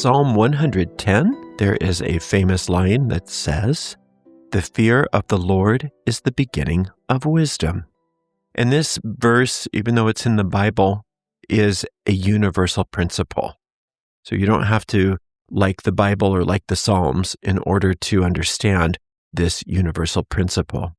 Psalm 110, there is a famous line that says, "The fear of the Lord is the beginning of wisdom." And this verse, even though it's in the Bible, is a universal principle. So you don't have to like the Bible or like the Psalms in order to understand this universal principle.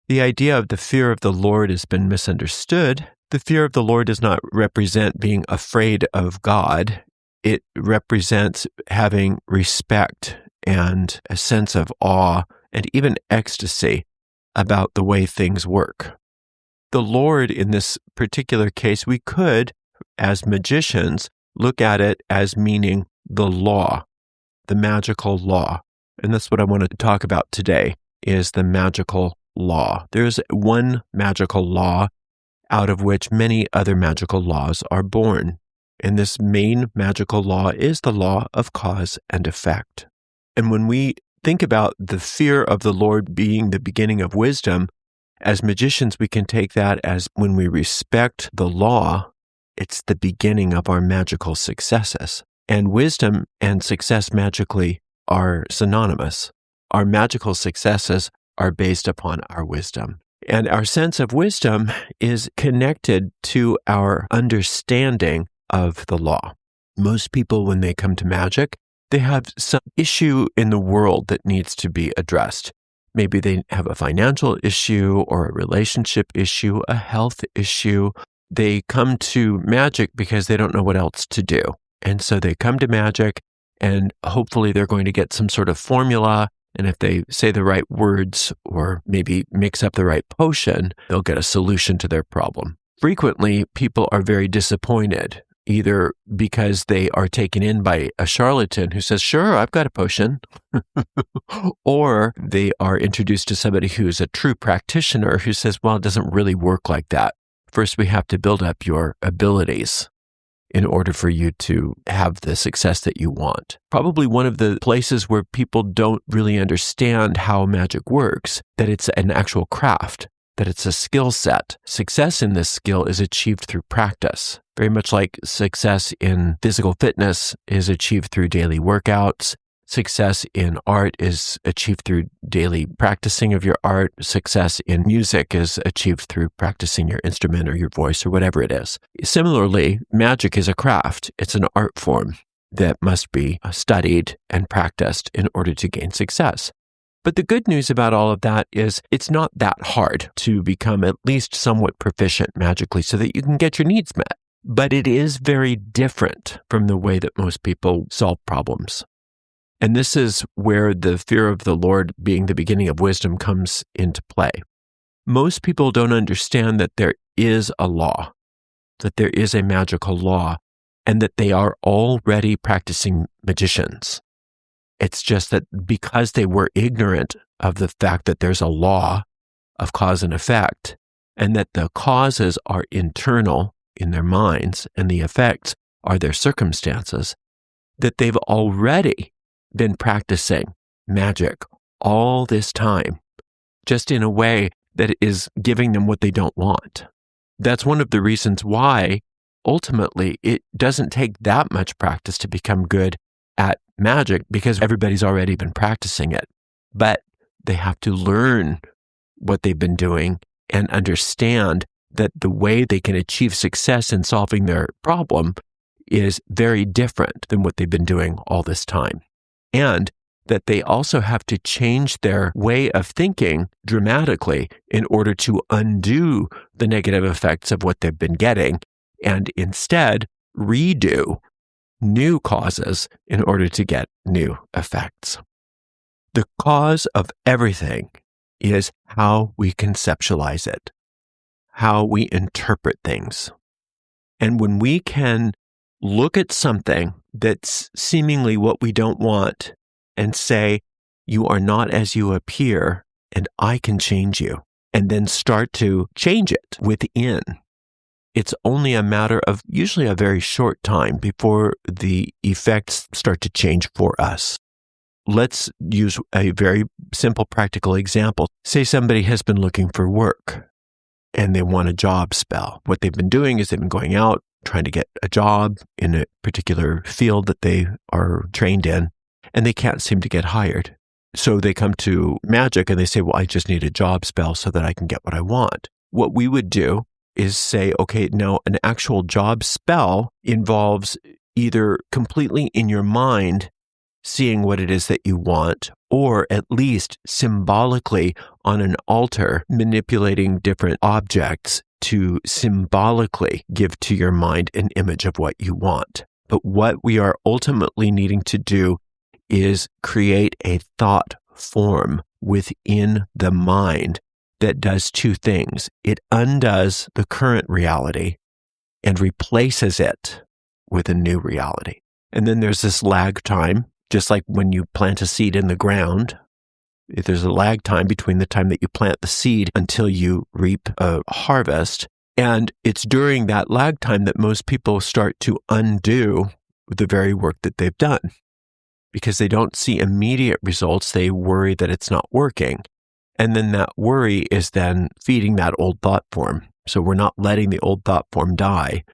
The idea of the fear of the Lord has been misunderstood. The fear of the Lord does not represent being afraid of God. It represents having respect and a sense of awe and even ecstasy about the way things work. The Lord, in this particular case, we could, as magicians, look at it as meaning the law, the magical law. And that's what I want to talk about today, is the magical law. There's one magical law out of which many other magical laws are born. And this main magical law is the law of cause and effect. And when we think about the fear of the Lord being the beginning of wisdom, as magicians, we can take that as when we respect the law, it's the beginning of our magical successes. And wisdom and success magically are synonymous. Our magical successes are based upon our wisdom. And our sense of wisdom is connected to our understanding of the law. Most people, when they come to magic, they have some issue in the world that needs to be addressed. Maybe they have a financial issue or a relationship issue, a health issue. They come to magic because they don't know what else to do. And so they come to magic and hopefully they're going to get some sort of formula. And if they say the right words or maybe mix up the right potion, they'll get a solution to their problem. Frequently, people are very disappointed, either because they are taken in by a charlatan who says, "Sure, I've got a potion," or they are introduced to somebody who's a true practitioner who says, "Well, it doesn't really work like that. First, we have to build up your abilities in order for you to have the success that you want." Probably one of the places where people don't really understand how magic works, that it's an actual craft, that it's a skill set. Success in this skill is achieved through practice. Very much like success in physical fitness is achieved through daily workouts. Success in art is achieved through daily practicing of your art. Success in music is achieved through practicing your instrument or your voice or whatever it is. Similarly, magic is a craft. It's an art form that must be studied and practiced in order to gain success. But the good news about all of that is it's not that hard to become at least somewhat proficient magically so that you can get your needs met. But it is very different from the way that most people solve problems. And this is where the fear of the Lord being the beginning of wisdom comes into play. Most people don't understand that there is a law, that there is a magical law, and that they are already practicing magicians. It's just that because they were ignorant of the fact that there's a law of cause and effect, and that the causes are internal in their minds and the effects are their circumstances, that they've already been practicing magic all this time, just in a way that is giving them what they don't want. That's one of the reasons why, ultimately, it doesn't take that much practice to become good at magic, because everybody's already been practicing it. But they have to learn what they've been doing and understand that the way they can achieve success in solving their problem is very different than what they've been doing all this time. And that they also have to change their way of thinking dramatically in order to undo the negative effects of what they've been getting and instead redo new causes in order to get new effects. The cause of everything is how we conceptualize it, how we interpret things. And when we can look at something that's seemingly what we don't want and say, "You are not as you appear, and I can change you," and then start to change it within, it's only a matter of usually a very short time before the effects start to change for us. Let's use a very simple practical example. Say somebody has been looking for work and they want a job spell. What they've been doing is they've been going out, trying to get a job in a particular field that they are trained in, and they can't seem to get hired. So they come to magic and they say, well, I just need a job spell so that I can get what I want. What we would do is say, okay, now an actual job spell involves either completely in your mind seeing what it is that you want, or at least symbolically on an altar, manipulating different objects to symbolically give to your mind an image of what you want. But what we are ultimately needing to do is create a thought form within the mind that does two things. It undoes the current reality and replaces it with a new reality. And then there's this lag time, just like when you plant a seed in the ground. There's a lag time between the time that you plant the seed until you reap a harvest. And it's during that lag time that most people start to undo the very work that they've done. Because they don't see immediate results, they worry that it's not working. And then that worry is then feeding that old thought form. So we're not letting the old thought form die.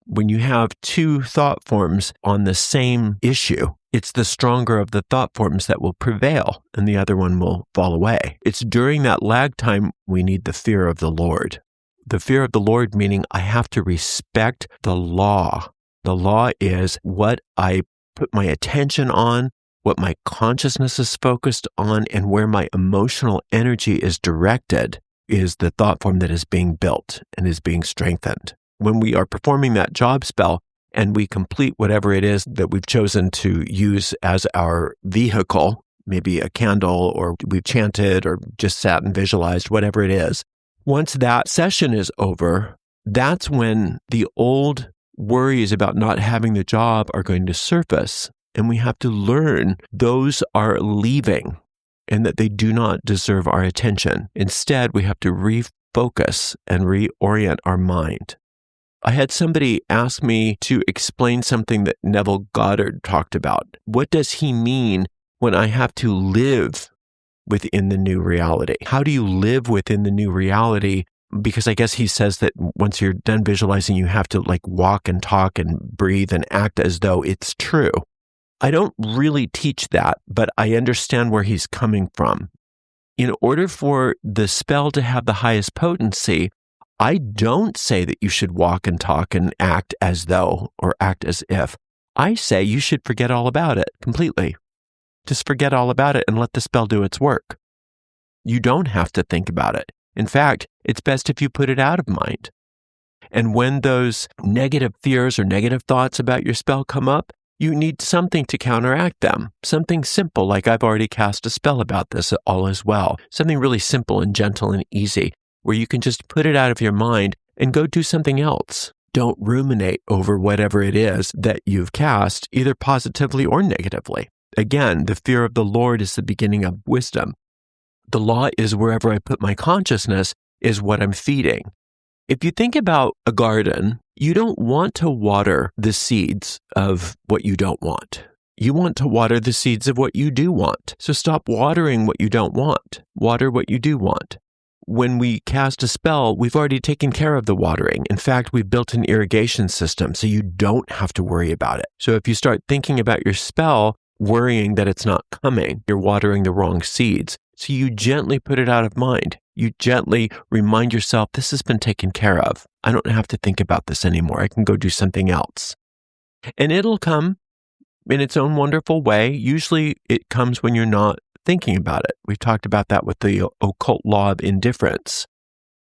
When you have two thought forms on the same issue, it's the stronger of the thought forms that will prevail and the other one will fall away. It's during that lag time we need the fear of the Lord. The fear of the Lord meaning I have to respect the law. The law is what I put my attention on, what my consciousness is focused on, and where my emotional energy is directed is the thought form that is being built and is being strengthened. When we are performing that job spell and we complete whatever it is that we've chosen to use as our vehicle, maybe a candle or we've chanted or just sat and visualized, whatever it is, once that session is over, that's when the old worries about not having the job are going to surface. And we have to learn those are leaving and that they do not deserve our attention. Instead, we have to refocus and reorient our mind. I had somebody ask me to explain something that Neville Goddard talked about. What does he mean when I have to live within the new reality? How do you live within the new reality? Because I guess he says that once you're done visualizing, you have to walk and talk and breathe and act as though it's true. I don't really teach that, but I understand where he's coming from. In order for the spell to have the highest potency, I don't say that you should walk and talk and act as though or act as if. I say you should forget all about it completely. Just forget all about it and let the spell do its work. You don't have to think about it. In fact, it's best if you put it out of mind. And when those negative fears or negative thoughts about your spell come up, you need something to counteract them. Something simple, like I've already cast a spell about this, all is well. Something really simple and gentle and easy, where you can just put it out of your mind and go do something else. Don't ruminate over whatever it is that you've cast, either positively or negatively. Again, the fear of the Lord is the beginning of wisdom. The law is wherever I put my consciousness is what I'm feeding. If you think about a garden, you don't want to water the seeds of what you don't want. You want to water the seeds of what you do want. So stop watering what you don't want. Water what you do want. When we cast a spell, we've already taken care of the watering. In fact, we've built an irrigation system so you don't have to worry about it. So if you start thinking about your spell, worrying that it's not coming, you're watering the wrong seeds. So you gently put it out of mind. You gently remind yourself, this has been taken care of. I don't have to think about this anymore. I can go do something else. And it'll come in its own wonderful way. Usually it comes when you're not thinking about it. We've talked about that with the occult law of indifference.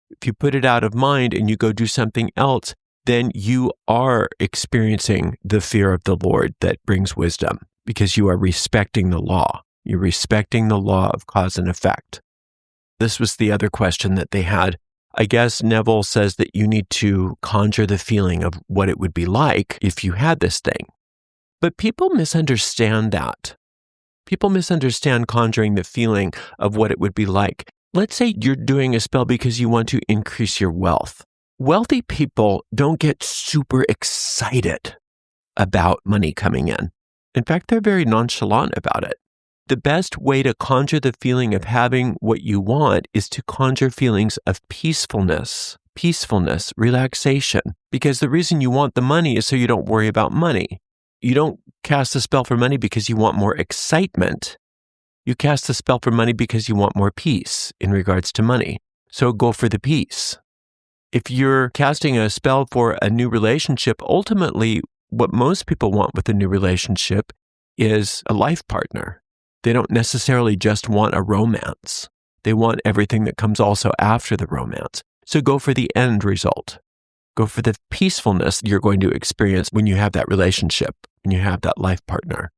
If you put it out of mind and you go do something else, then you are experiencing the fear of the Lord that brings wisdom because you are respecting the law. You're respecting the law of cause and effect. This was the other question that they had. I guess Neville says that you need to conjure the feeling of what it would be like if you had this thing. But people misunderstand that. People misunderstand conjuring the feeling of what it would be like. Let's say you're doing a spell because you want to increase your wealth. Wealthy people don't get super excited about money coming in. In fact, they're very nonchalant about it. The best way to conjure the feeling of having what you want is to conjure feelings of peacefulness. peacefulness, relaxation, because the reason you want the money is so you don't worry about money. You don't cast a spell for money because you want more excitement. You cast the spell for money because you want more peace in regards to money. So go for the peace. If you're casting a spell for a new relationship, ultimately what most people want with a new relationship is a life partner. They don't necessarily just want a romance. They want everything that comes also after the romance. So go for the end result. Go for the peacefulness you're going to experience when you have that relationship, when you have that life partner.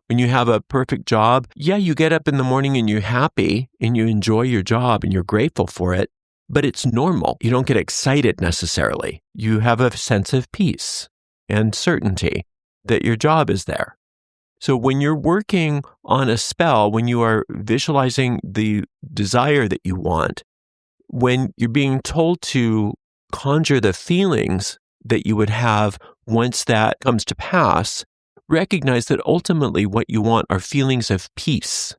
When you have a perfect job, yeah, you get up in the morning and you're happy and you enjoy your job and you're grateful for it, but it's normal. You don't get excited necessarily. You have a sense of peace and certainty that your job is there. So when you're working on a spell, when you are visualizing the desire that you want, when you're being told to conjure the feelings that you would have once that comes to pass, recognize that ultimately what you want are feelings of peace.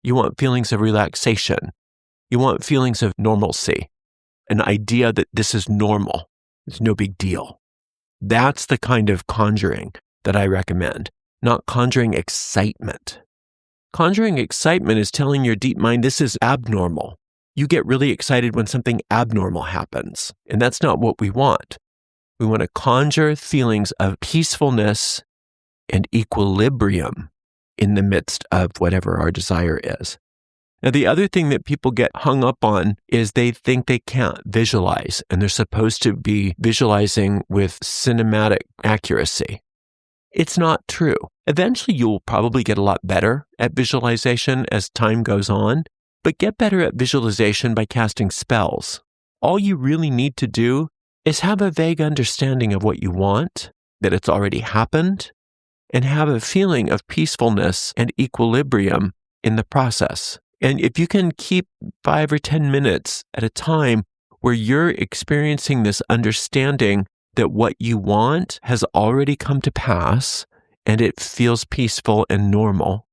You want feelings of relaxation. You want feelings of normalcy, an idea that this is normal. It's no big deal. That's the kind of conjuring that I recommend, not conjuring excitement. Conjuring excitement is telling your deep mind this is abnormal. You get really excited when something abnormal happens, and that's not what we want. We want to conjure feelings of peacefulness and equilibrium in the midst of whatever our desire is. Now, the other thing that people get hung up on is they think they can't visualize, and they're supposed to be visualizing with cinematic accuracy. It's not true. Eventually, you'll probably get a lot better at visualization as time goes on, but get better at visualization by casting spells. All you really need to do is have a vague understanding of what you want, that it's already happened, and have a feeling of peacefulness and equilibrium in the process. And if you can keep 5 or 10 minutes at a time where you're experiencing this understanding that what you want has already come to pass and it feels peaceful and normal,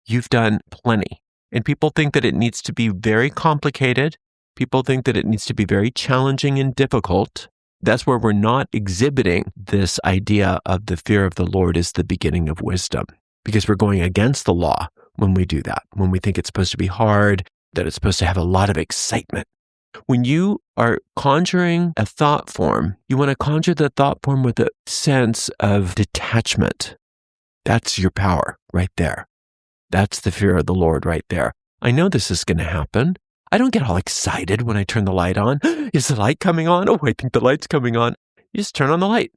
you've done plenty. And people think that it needs to be very complicated. People think that it needs to be very challenging and difficult. That's where we're not exhibiting this idea of the fear of the Lord is the beginning of wisdom, because we're going against the law when we do that, when we think it's supposed to be hard, that it's supposed to have a lot of excitement. When you are conjuring a thought form, you want to conjure the thought form with a sense of detachment. That's your power right there. That's the fear of the Lord right there. I know this is going to happen. I don't get all excited when I turn the light on. Is the light coming on? Oh, I think the light's coming on. You just turn on the light.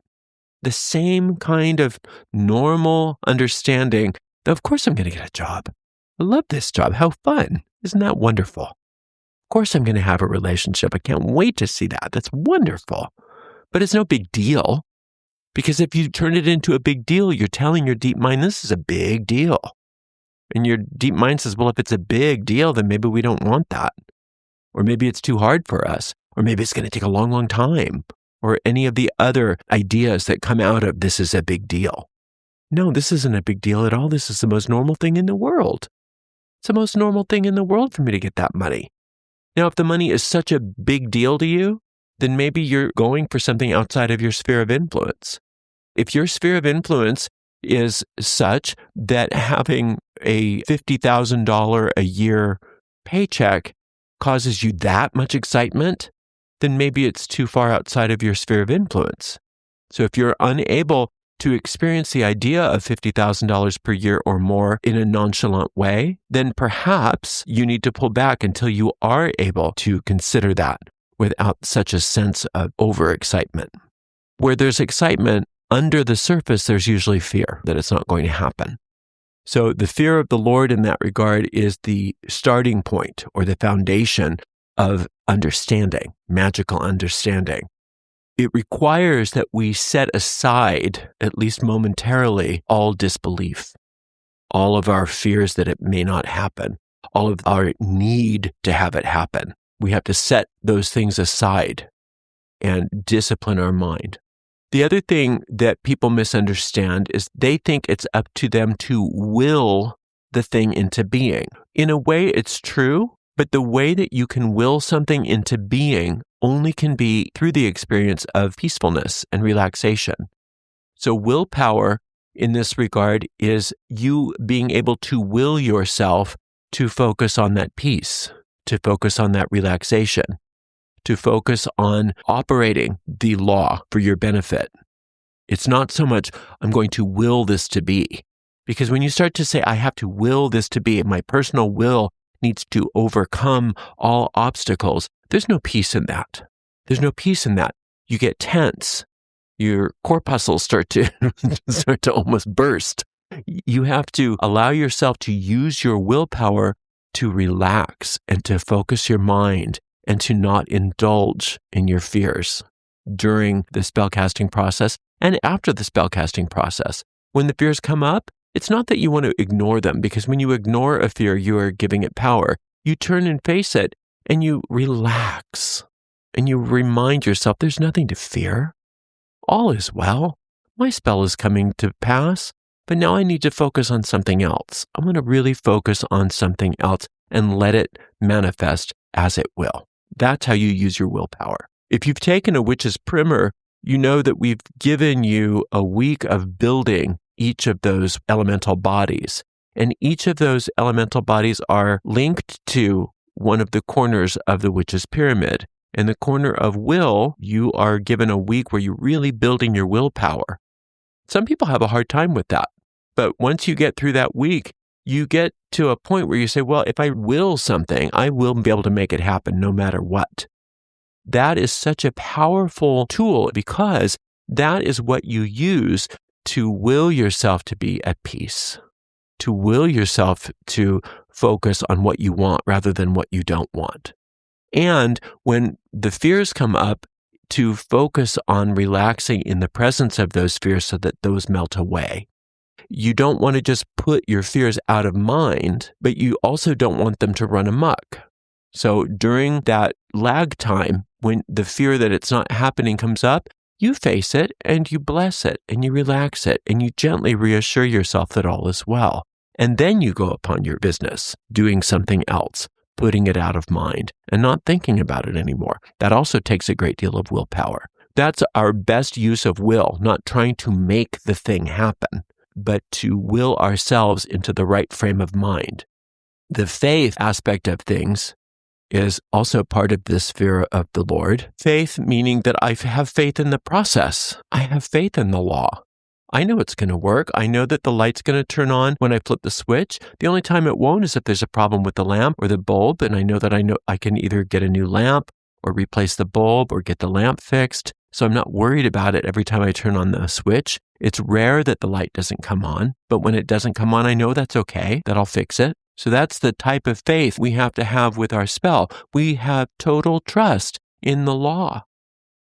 The same kind of normal understanding that, of course, I'm going to get a job. I love this job. How fun. Isn't that wonderful? Of course, I'm going to have a relationship. I can't wait to see that. That's wonderful. But it's no big deal, because if you turn it into a big deal, you're telling your deep mind, this is a big deal. And your deep mind says, well, if it's a big deal, then maybe we don't want that. Or maybe it's too hard for us. Or maybe it's going to take a long, long time. Or any of the other ideas that come out of this is a big deal. No, this isn't a big deal at all. This is the most normal thing in the world. It's the most normal thing in the world for me to get that money. Now, if the money is such a big deal to you, then maybe you're going for something outside of your sphere of influence. If your sphere of influence is such that having a $50,000 a year paycheck causes you that much excitement, then maybe it's too far outside of your sphere of influence. So if you're unable to experience the idea of $50,000 per year or more in a nonchalant way, then perhaps you need to pull back until you are able to consider that without such a sense of overexcitement. Where there's excitement, under the surface, there's usually fear that it's not going to happen. So the fear of the Lord in that regard is the starting point or the foundation of understanding, magical understanding. It requires that we set aside, at least momentarily, all disbelief, all of our fears that it may not happen, all of our need to have it happen. We have to set those things aside and discipline our mind. The other thing that people misunderstand is they think it's up to them to will the thing into being. In a way, it's true, but the way that you can will something into being only can be through the experience of peacefulness and relaxation. So willpower in this regard is you being able to will yourself to focus on that peace, to focus on that relaxation, to focus on operating the law for your benefit. It's not so much, I'm going to will this to be. Because when you start to say, I have to will this to be, my personal will needs to overcome all obstacles, there's no peace in that. There's no peace in that. You get tense. Your corpuscles start to almost burst. You have to allow yourself to use your willpower to relax and to focus your mind and to not indulge in your fears during the spellcasting process and after the spellcasting process. When the fears come up, it's not that you want to ignore them, because when you ignore a fear, you are giving it power. You turn and face it, and you relax, and you remind yourself there's nothing to fear. All is well. My spell is coming to pass, but now I need to focus on something else. I'm going to really focus on something else and let it manifest as it will. That's how you use your willpower. If you've taken a witch's primer, you know that we've given you a week of building each of those elemental bodies. And each of those elemental bodies are linked to one of the corners of the witch's pyramid. In the corner of will, you are given a week where you're really building your willpower. Some people have a hard time with that. But once you get through that week, you get to a point where you say, well, if I will something, I will be able to make it happen no matter what. That is such a powerful tool, because that is what you use to will yourself to be at peace, to will yourself to focus on what you want rather than what you don't want. And when the fears come up, to focus on relaxing in the presence of those fears so that those melt away. You don't want to just put your fears out of mind, but you also don't want them to run amok. So during that lag time, when the fear that it's not happening comes up, you face it and you bless it and you relax it and you gently reassure yourself that all is well. And then you go upon your business, doing something else, putting it out of mind and not thinking about it anymore. That also takes a great deal of willpower. That's our best use of will, not trying to make the thing happen, but to will ourselves into the right frame of mind. The faith aspect of things is also part of this fear of the Lord. Faith meaning that I have faith in the process. I have faith in the law. I know it's going to work. I know that the light's going to turn on when I flip the switch. The only time it won't is if there's a problem with the lamp or the bulb, and I know I can either get a new lamp or replace the bulb or get the lamp fixed. So I'm not worried about it every time I turn on the switch. It's rare that the light doesn't come on, but when it doesn't come on, I know that's okay, that I'll fix it. So that's the type of faith we have to have with our spell. We have total trust in the law.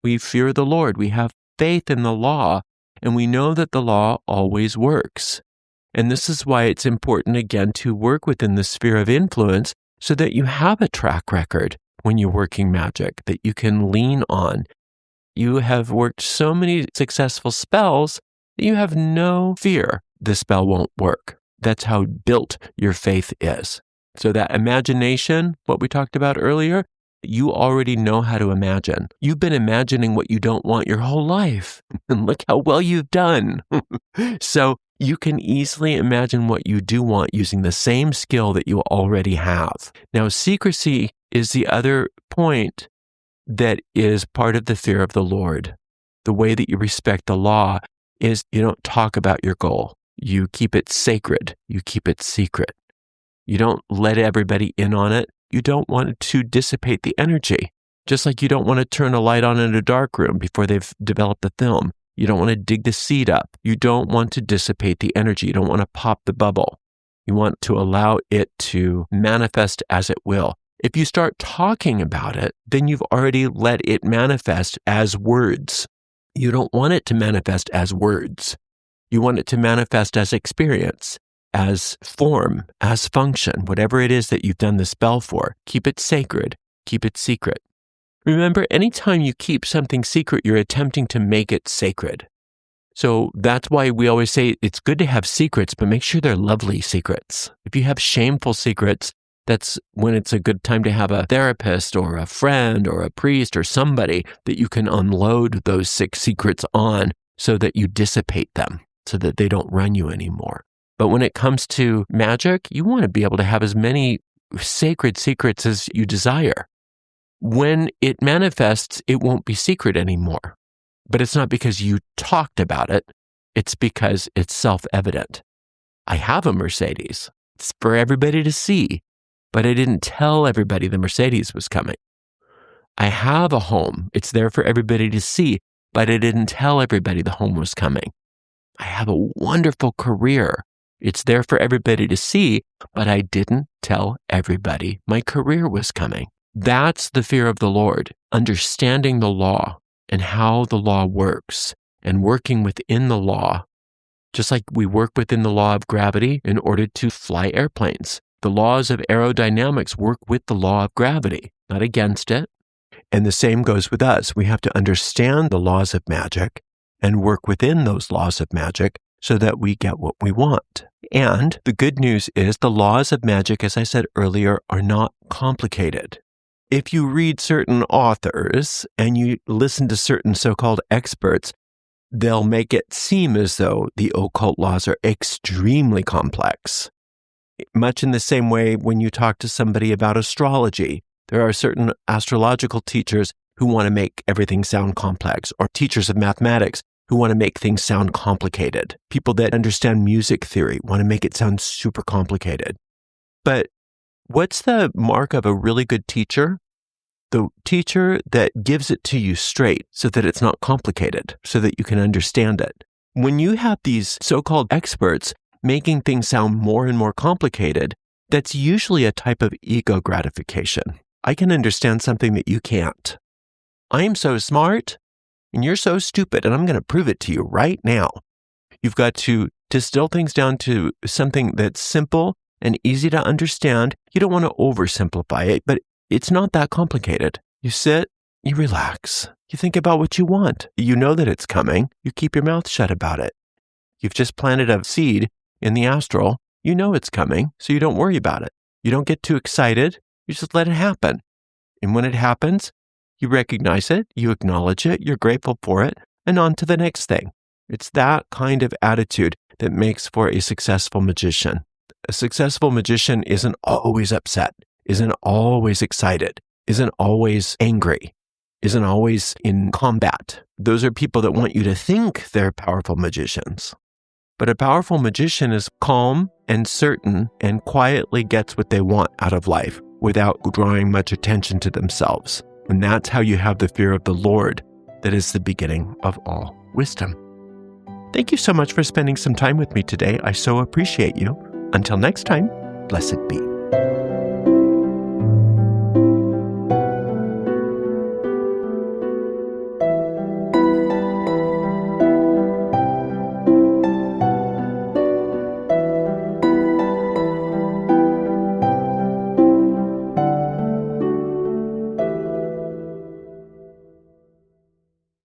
We fear the Lord. We have faith in the law, and we know that the law always works. And this is why it's important, again, to work within the sphere of influence so that you have a track record when you're working magic that you can lean on. You have worked so many successful spells that you have no fear the spell won't work. That's how built your faith is. So that imagination, what we talked about earlier, you already know how to imagine. You've been imagining what you don't want your whole life. And look how well you've done. So you can easily imagine what you do want using the same skill that you already have. Now, secrecy is the other point that is part of the fear of the Lord. The way that you respect the law is you don't talk about your goal. You keep it sacred. You keep it secret. You don't let everybody in on it. You don't want to dissipate the energy. Just like you don't want to turn a light on in a dark room before they've developed the film. You don't want to dig the seed up. You don't want to dissipate the energy. You don't want to pop the bubble. You want to allow it to manifest as it will. If you start talking about it, then you've already let it manifest as words. You don't want it to manifest as words. You want it to manifest as experience, as form, as function, whatever it is that you've done the spell for. Keep it sacred. Keep it secret. Remember, anytime you keep something secret, you're attempting to make it sacred. So that's why we always say it's good to have secrets, but make sure they're lovely secrets. If you have shameful secrets, That's when it's a good time to have a therapist or a friend or a priest or somebody that you can unload those 6 secrets on so that you dissipate them, so that they don't run you anymore. But when it comes to magic, you want to be able to have as many sacred secrets as you desire. When it manifests, it won't be secret anymore. But it's not because you talked about it. It's because it's self-evident. I have a Mercedes. It's for everybody to see, but I didn't tell everybody the Mercedes was coming. I have a home. It's there for everybody to see, but I didn't tell everybody the home was coming. I have a wonderful career. It's there for everybody to see, but I didn't tell everybody my career was coming. That's the fear of the Lord, understanding the law and how the law works and working within the law. Just like we work within the law of gravity in order to fly airplanes. The laws of aerodynamics work with the law of gravity, not against it. And the same goes with us. We have to understand the laws of magic and work within those laws of magic so that we get what we want. And the good news is the laws of magic, as I said earlier, are not complicated. If you read certain authors and you listen to certain so-called experts, they'll make it seem as though the occult laws are extremely complex. Much in the same way when you talk to somebody about astrology, there are certain astrological teachers who want to make everything sound complex, or teachers of mathematics who want to make things sound complicated. People that understand music theory want to make it sound super complicated. But what's the mark of a really good teacher? The teacher that gives it to you straight so that it's not complicated, so that you can understand it. When you have these so-called experts making things sound more and more complicated, that's usually a type of ego gratification. I can understand something that you can't. I am so smart and you're so stupid, and I'm going to prove it to you right now. You've got to distill things down to something that's simple and easy to understand. You don't want to oversimplify it, but it's not that complicated. You sit, you relax, you think about what you want. You know that it's coming. You keep your mouth shut about it. You've just planted a seed in the astral. You know it's coming, so you don't worry about it. You don't get too excited. You just let it happen. And when it happens, you recognize it, you acknowledge it, you're grateful for it, and on to the next thing. It's that kind of attitude that makes for a successful magician. A successful magician isn't always upset, isn't always excited, isn't always angry, isn't always in combat. Those are people that want you to think they're powerful magicians. But a powerful magician is calm and certain and quietly gets what they want out of life without drawing much attention to themselves. And that's how you have the fear of the Lord that is the beginning of all wisdom. Thank you so much for spending some time with me today. I so appreciate you. Until next time, blessed be.